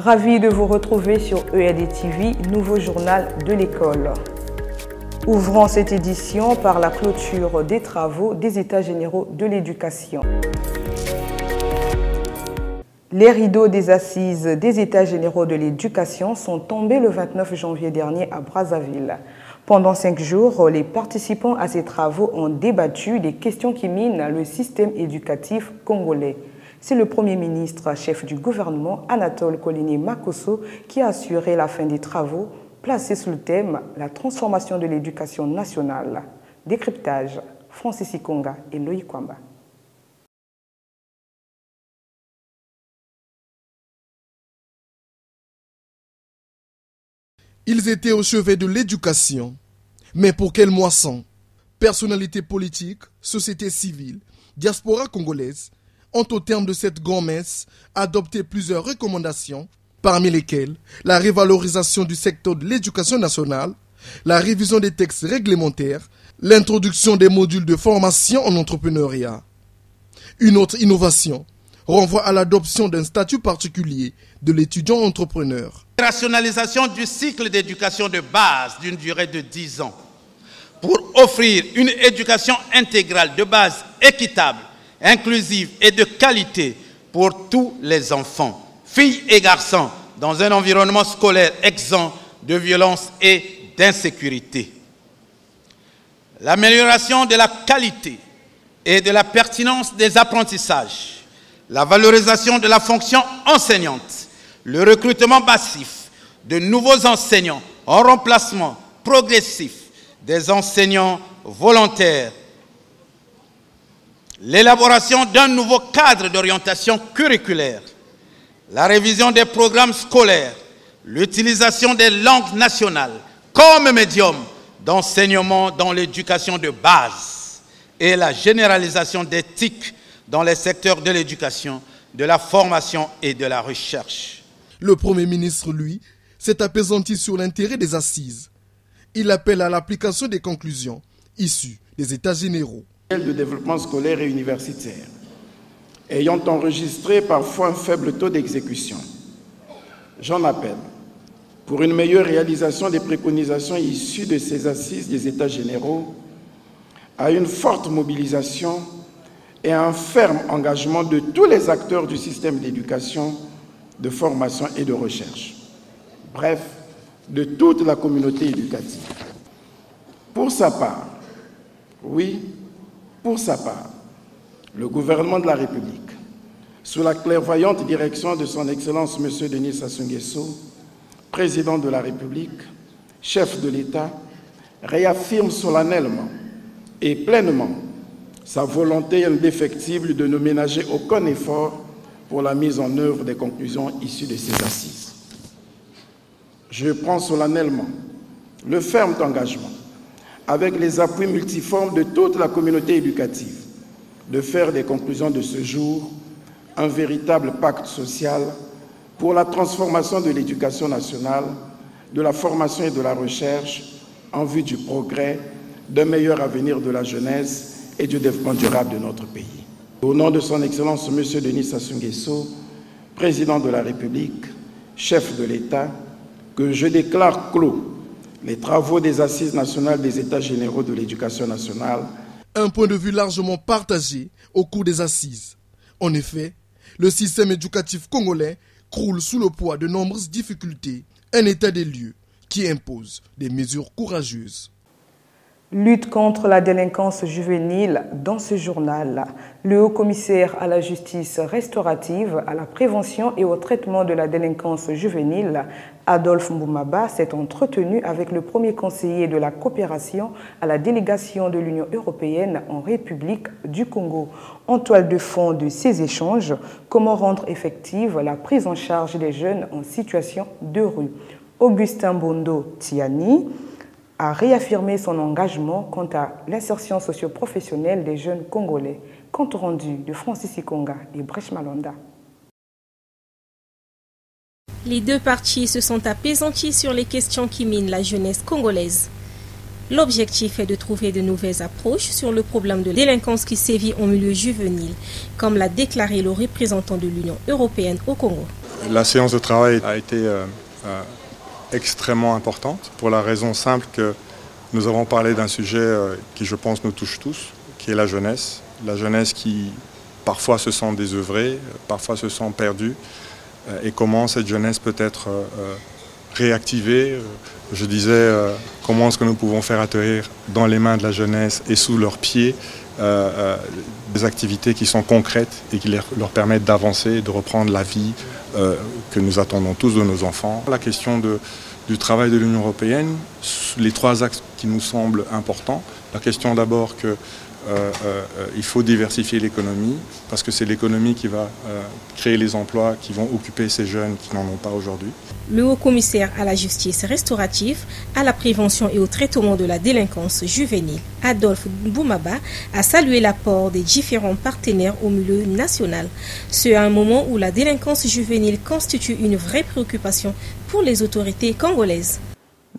Ravi de vous retrouver sur EAD TV, nouveau journal de l'école. Ouvrons cette édition par la clôture des travaux des États généraux de l'éducation. Les rideaux des assises des États généraux de l'éducation sont tombés le 29 janvier dernier à Brazzaville. Pendant 5 jours, les participants à ces travaux ont débattu des questions qui minent le système éducatif congolais. C'est le Premier ministre, chef du gouvernement, Anatole Kolini Makosso, qui a assuré la fin des travaux placés sous le thème « La transformation de l'éducation nationale ». Décryptage, Francis Ikonga et Loïc Kwamba. Ils étaient au chevet de l'éducation. Mais pour quelle moisson? Personnalités politiques, société civile, diaspora congolaise ont au terme de cette grand-messe adopté plusieurs recommandations, parmi lesquelles la révalorisation du secteur de l'éducation nationale, la révision des textes réglementaires, l'introduction des modules de formation en entrepreneuriat. Une autre innovation renvoie à l'adoption d'un statut particulier de l'étudiant entrepreneur. Rationalisation du cycle d'éducation de base d'une durée de 10 ans pour offrir une éducation intégrale de base équitable, inclusive et de qualité pour tous les enfants, filles et garçons, dans un environnement scolaire exempt de violence et d'insécurité. L'amélioration de la qualité et de la pertinence des apprentissages, la valorisation de la fonction enseignante, le recrutement massif de nouveaux enseignants en remplacement progressif des enseignants volontaires, l'élaboration d'un nouveau cadre d'orientation curriculaire, la révision des programmes scolaires, l'utilisation des langues nationales comme médium d'enseignement dans l'éducation de base et la généralisation d'éthique dans les secteurs de l'éducation, de la formation et de la recherche. Le Premier ministre, lui, s'est appesanti sur l'intérêt des assises. Il appelle à l'application des conclusions issues des États généraux de développement scolaire et universitaire, ayant enregistré parfois un faible taux d'exécution. J'en appelle pour une meilleure réalisation des préconisations issues de ces assises des États généraux à une forte mobilisation et à un ferme engagement de tous les acteurs du système d'éducation, de formation et de recherche. Bref, de toute la communauté éducative. Pour sa part, pour sa part, le gouvernement de la République, sous la clairvoyante direction de son Excellence M. Denis Sassou Nguesso, président de la République, chef de l'État, réaffirme solennellement et pleinement sa volonté indéfectible de ne ménager aucun effort pour la mise en œuvre des conclusions issues de ces assises. Je prends solennellement le ferme engagement, avec les appuis multiformes de toute la communauté éducative, de faire des conclusions de ce jour un véritable pacte social pour la transformation de l'éducation nationale, de la formation et de la recherche en vue du progrès, d'un meilleur avenir de la jeunesse et du développement durable de notre pays. Au nom de son Excellence M. Denis Sassou Nguesso, président de la République, chef de l'État, que je déclare clos les travaux des Assises nationales des États généraux de l'éducation nationale. Un point de vue largement partagé au cours des assises. En effet, le système éducatif congolais croule sous le poids de nombreuses difficultés, un état des lieux qui impose des mesures courageuses. Lutte contre la délinquance juvénile dans ce journal. Le haut-commissaire à la justice restaurative, à la prévention et au traitement de la délinquance juvénile, Adolphe Mboumaba, s'est entretenu avec le premier conseiller de la coopération à la délégation de l'Union européenne en République du Congo. En toile de fond de ces échanges, comment rendre effective la prise en charge des jeunes en situation de rue. Augustin Bondo Tiani a réaffirmé son engagement quant à l'insertion socio-professionnelle des jeunes Congolais. Compte rendu de Francis Ikonga et Brèche Malonda. Les deux parties se sont apaisanties sur les questions qui minent la jeunesse congolaise. L'objectif est de trouver de nouvelles approches sur le problème de délinquance qui sévit en milieu juvénile, comme l'a déclaré le représentant de l'Union européenne au Congo. La séance de travail a été extrêmement importante pour la raison simple que nous avons parlé d'un sujet qui, je pense, nous touche tous, qui est la jeunesse. La jeunesse qui, parfois, se sent désœuvrée, parfois se sent perdue, et comment cette jeunesse peut être réactivée. Je disais, comment est-ce que nous pouvons faire atterrir dans les mains de la jeunesse et sous leurs pieds des activités qui sont concrètes et qui leur permettent d'avancer, de reprendre la vie que nous attendons tous de nos enfants. La question du travail de l'Union européenne, les trois axes qui nous semblent importants. La question d'abord qu'il faut diversifier l'économie, parce que c'est l'économie qui va créer les emplois qui vont occuper ces jeunes qui n'en ont pas aujourd'hui. Le haut-commissaire à la justice restaurative, à la prévention et au traitement de la délinquance juvénile, Adolphe Boumaba, a salué l'apport des différents partenaires au milieu national. C'est à un moment où la délinquance juvénile constitue une vraie préoccupation pour les autorités congolaises.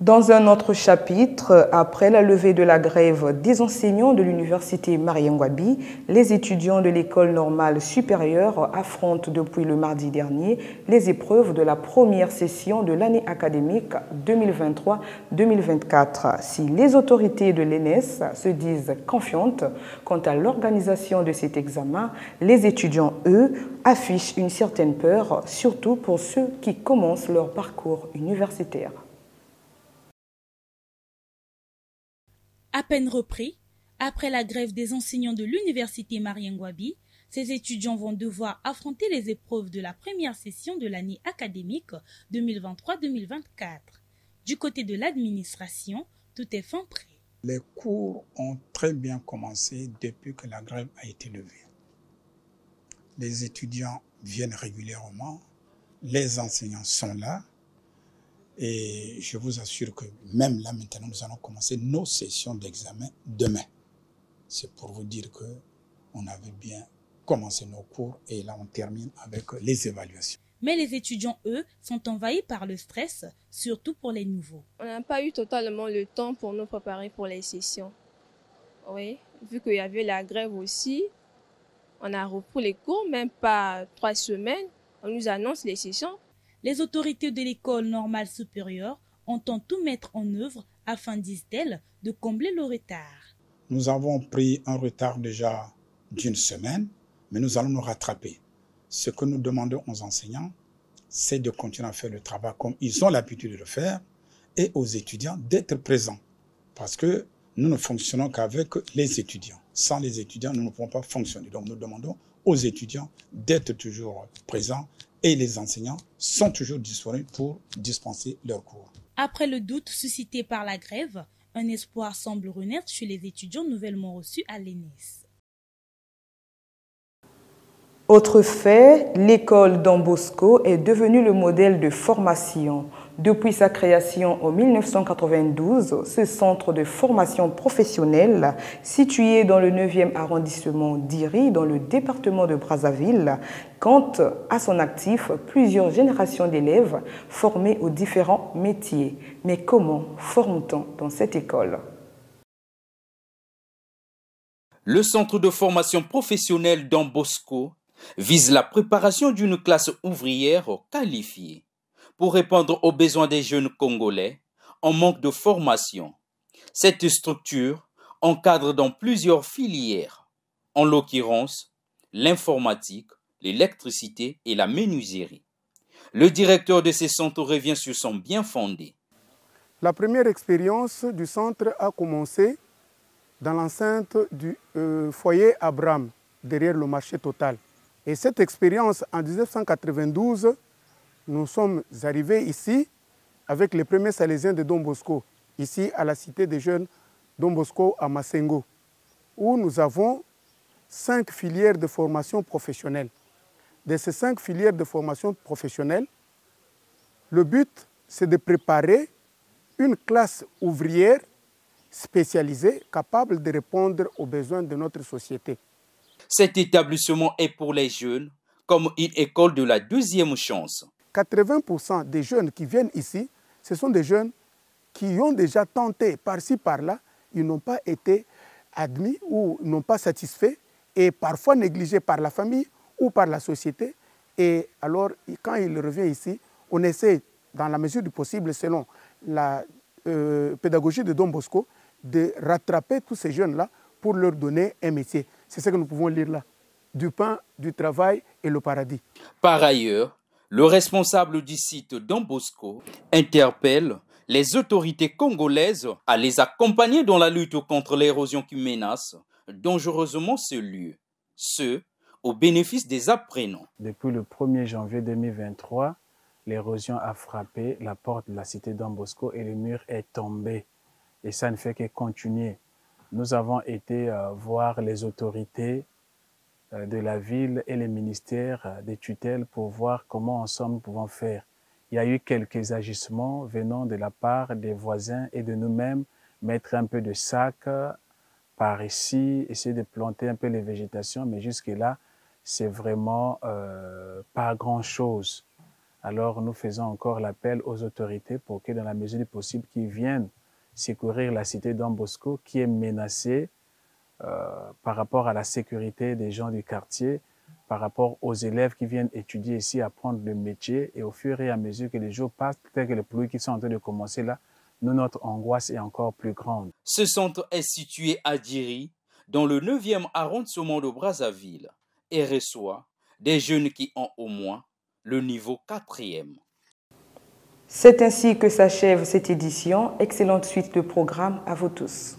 Dans un autre chapitre, après la levée de la grève des enseignants de l'université Mariengwabi, les étudiants de l'école normale supérieure affrontent depuis le mardi dernier les épreuves de la première session de l'année académique 2023-2024. Si les autorités de l'ENS se disent confiantes quant à l'organisation de cet examen, les étudiants, eux, affichent une certaine peur, surtout pour ceux qui commencent leur parcours universitaire. À peine repris, après la grève des enseignants de l'université Mariengwabi, ces étudiants vont devoir affronter les épreuves de la première session de l'année académique 2023-2024. Du côté de l'administration, tout est fin prêt. Les cours ont très bien commencé depuis que la grève a été levée. Les étudiants viennent régulièrement, les enseignants sont là. Et je vous assure que même là maintenant, nous allons commencer nos sessions d'examen demain. C'est pour vous dire qu'on avait bien commencé nos cours et là on termine avec les évaluations. Mais les étudiants, eux, sont envahis par le stress, surtout pour les nouveaux. On n'a pas eu totalement le temps pour nous préparer pour les sessions. Oui, vu qu'il y avait la grève aussi, on a repris les cours, même pas 3 semaines, on nous annonce les sessions. Les autorités de l'école normale supérieure entendent tout mettre en œuvre afin, disent-elles, de combler le retard. Nous avons pris un retard déjà d'une semaine, mais nous allons nous rattraper. Ce que nous demandons aux enseignants, c'est de continuer à faire le travail comme ils ont l'habitude de le faire et aux étudiants d'être présents. Parce que nous ne fonctionnons qu'avec les étudiants. Sans les étudiants, nous ne pouvons pas fonctionner. Donc nous demandons aux étudiants d'être toujours présents et les enseignants sont toujours disponibles pour dispenser leurs cours. Après le doute suscité par la grève, un espoir semble renaître chez les étudiants nouvellement reçus à l'ENS. Autre fait, l'école Don Bosco est devenue le modèle de formation. Depuis sa création en 1992, ce centre de formation professionnelle, situé dans le 9e arrondissement d'Iri, dans le département de Brazzaville, compte à son actif plusieurs générations d'élèves formés aux différents métiers. Mais comment forme-t-on dans cette école ? Le centre de formation professionnelle Don Bosco vise la préparation d'une classe ouvrière qualifiée pour répondre aux besoins des jeunes Congolais en manque de formation. Cette structure encadre dans plusieurs filières, en l'occurrence l'informatique, l'électricité et la menuiserie. Le directeur de ces centres revient sur son bien fondé. La première expérience du centre a commencé dans l'enceinte du foyer Abraham, derrière le marché Total. Et cette expérience, en 1992, nous sommes arrivés ici avec les premiers Salésiens de Don Bosco, ici à la cité des jeunes Don Bosco à Massengo, où nous avons 5 filières de formation professionnelle. De ces 5 filières de formation professionnelle, le but, c'est de préparer une classe ouvrière spécialisée, capable de répondre aux besoins de notre société. Cet établissement est pour les jeunes comme une école de la deuxième chance. 80% des jeunes qui viennent ici, ce sont des jeunes qui ont déjà tenté par-ci, par-là, ils n'ont pas été admis ou n'ont pas satisfait et parfois négligés par la famille ou par la société. Et alors, quand il revient ici, on essaie, dans la mesure du possible, selon la pédagogie de Don Bosco, de rattraper tous ces jeunes-là pour leur donner un métier. C'est ce que nous pouvons lire là. Du pain, du travail et le paradis. Par ailleurs, le responsable du site Don Bosco interpelle les autorités congolaises à les accompagner dans la lutte contre l'érosion qui menace dangereusement ce lieu, ce au bénéfice des apprenants. Depuis le 1er janvier 2023, l'érosion a frappé la porte de la cité Don Bosco et le mur est tombé. Et ça ne fait que continuer. Nous avons été voir les autorités de la ville et les ministères des tutelles pour voir comment ensemble nous pouvons faire. Il y a eu quelques agissements venant de la part des voisins et de nous-mêmes, mettre un peu de sac par ici, essayer de planter un peu les végétations, mais jusque-là, c'est vraiment pas grand-chose. Alors nous faisons encore l'appel aux autorités pour que dans la mesure du possible, qu'ils viennent secourir la cité Don Bosco qui est menacée par rapport à la sécurité des gens du quartier, par rapport aux élèves qui viennent étudier ici, apprendre le métier, et au fur et à mesure que les jours passent, peut-être que les pluies qui sont en train de commencer là, nous, notre angoisse est encore plus grande. Ce centre est situé à Diri, dans le 9e arrondissement de Brazzaville, et reçoit des jeunes qui ont au moins le niveau 4e. C'est ainsi que s'achève cette édition. Excellente suite de programme à vous tous.